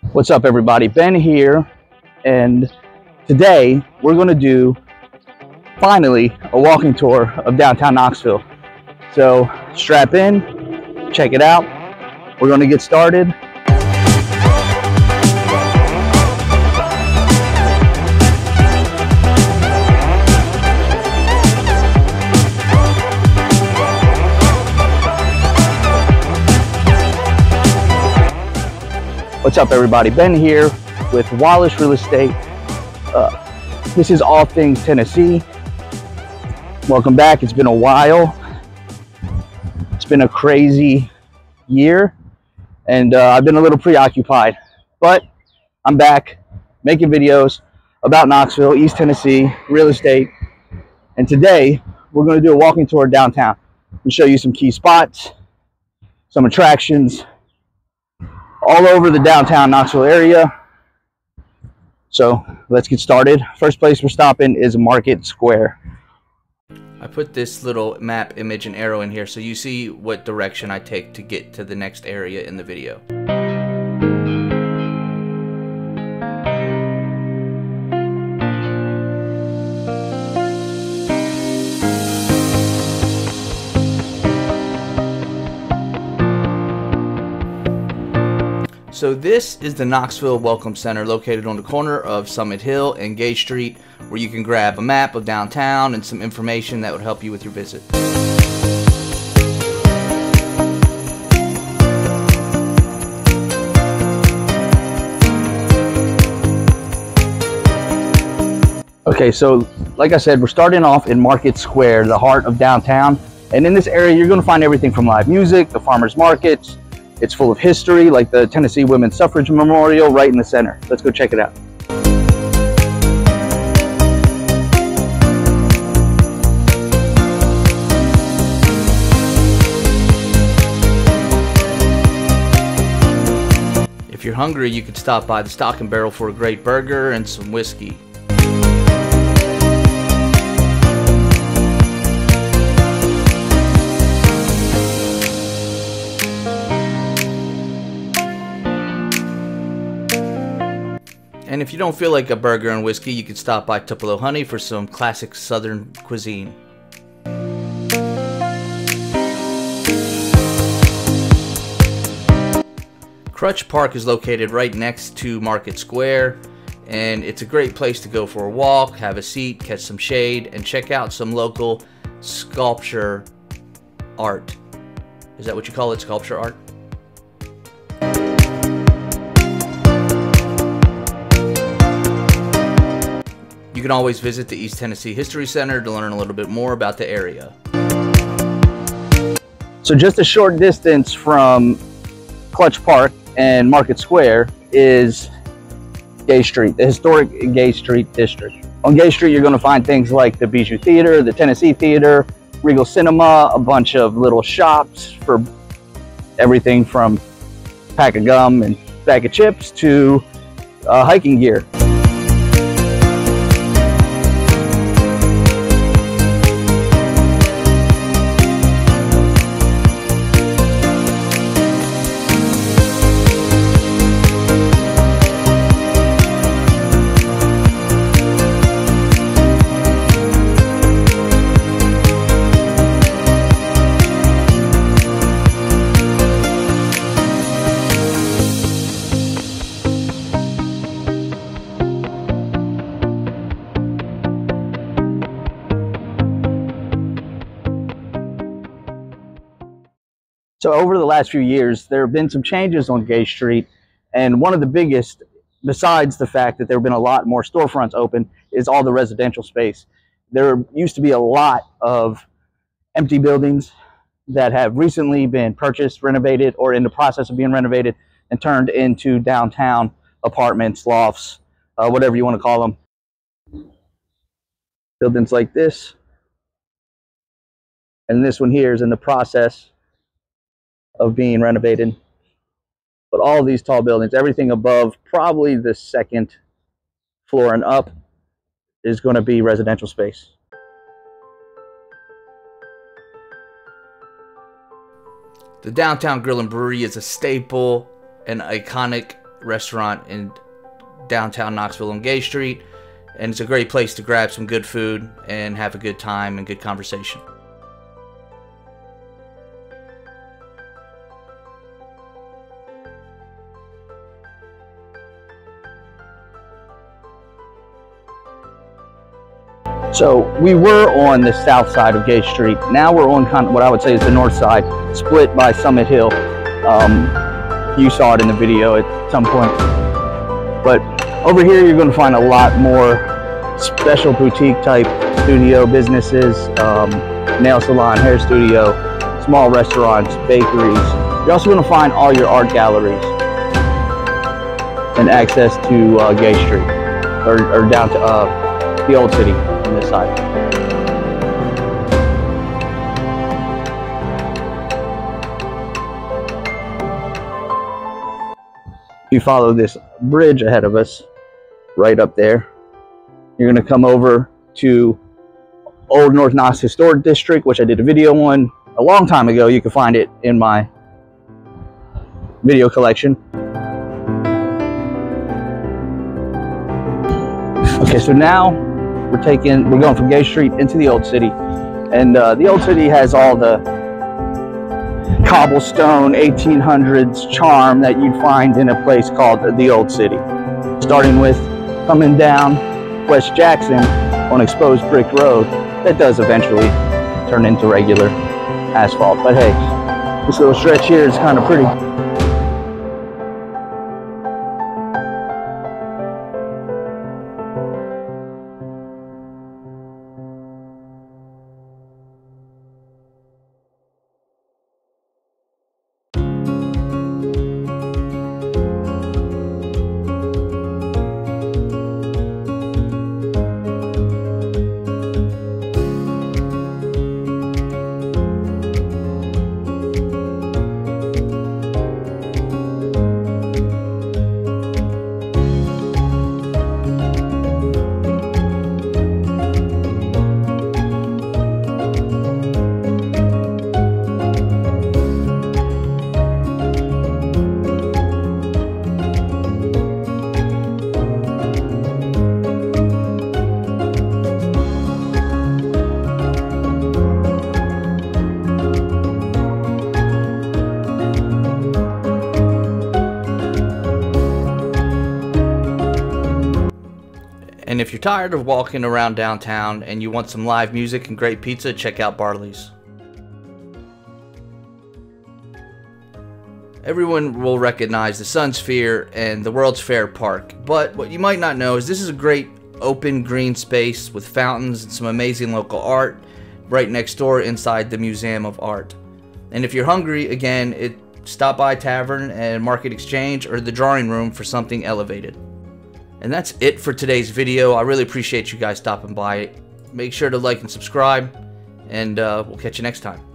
What's up, everybody? Ben here, and today we're going to do finally a walking tour of downtown Knoxville. So strap in, check it out. We're going to get started. What's up, everybody? Ben here with Wallace Real Estate. This is all things Tennessee. Welcome back. It's been a while. It's been a crazy year, and I've been a little preoccupied, but I'm back making videos about Knoxville, East Tennessee, real estate. And today we're going to do a walking tour downtown and show you some key spots, some attractions all over the downtown Knoxville area. So let's get started. First place we're stopping is Market Square. I put this little map image and arrow in here so you see what direction I take to get to the next area in the video. So this is the Knoxville Welcome Center, located on the corner of Summit Hill and Gay Street, where you can grab a map of downtown and some information that would help you with your visit. Okay, so like I said, we're starting off in Market Square, the heart of downtown. And in this area, you're going to find everything from live music, the farmers markets. It's full of history, like the Tennessee Women's Suffrage Memorial right in the center. Let's go check it out. If you're hungry, you could stop by the Stock and Barrel for a great burger and some whiskey. And if you don't feel like a burger and whiskey, you can stop by Tupelo Honey for some classic Southern cuisine. Crutch Park is located right next to Market Square, and it's a great place to go for a walk, have a seat, catch some shade, and check out some local sculpture art. Is that what you call it, sculpture art? You can always visit the East Tennessee History Center to learn a little bit more about the area. So just a short distance from Clutch Park and Market Square is Gay Street, the historic Gay Street district. On Gay Street, you're going to find things like the Bijou Theater, the Tennessee Theater, Regal Cinema, a bunch of little shops for everything from a pack of gum and bag of chips to hiking gear. So over the last few years, there have been some changes on Gay Street, and one of the biggest, besides the fact that there have been a lot more storefronts open, is all the residential space. There used to be a lot of empty buildings that have recently been purchased, renovated, or in the process of being renovated and turned into downtown apartments, lofts, whatever you want to call them. Buildings like this. And this one here is in the process of being renovated. But all of these tall buildings, everything above probably the second floor and up, is going to be residential space. The Downtown Grill and Brewery is a staple and iconic restaurant in downtown Knoxville on Gay Street, and it's a great place to grab some good food and have a good time and good conversation. So we were on the south side of Gay Street. Now we're on kind of what I would say is the north side, split by Summit Hill. You saw it in the video at some point. But over here you're going to find a lot more special boutique type studio businesses, nail salon, hair studio, small restaurants, bakeries. You're also going to find all your art galleries and access to Gay Street or down to the Old City. This side. You follow this bridge ahead of us, right up there. You're going to come over to Old North Knox Historic District, which I did a video on a long time ago. You can find it in my video collection. Okay, so now we're going from Gay Street into the Old City, and the Old City has all the cobblestone 1800s charm that you'd find in a place called the Old City. Starting with coming down West Jackson on exposed brick road that does eventually turn into regular asphalt. But hey, this little stretch here is kind of pretty. And if you're tired of walking around downtown and you want some live music and great pizza, check out Barley's. Everyone will recognize the Sun Sphere and the World's Fair Park, but what you might not know is this is a great open green space with fountains and some amazing local art right next door inside the Museum of Art. And if you're hungry, again, stop by Tavern and Market Exchange or the Drawing Room for something elevated. And that's it for today's video. I really appreciate you guys stopping by. Make sure to like and subscribe, and we'll catch you next time.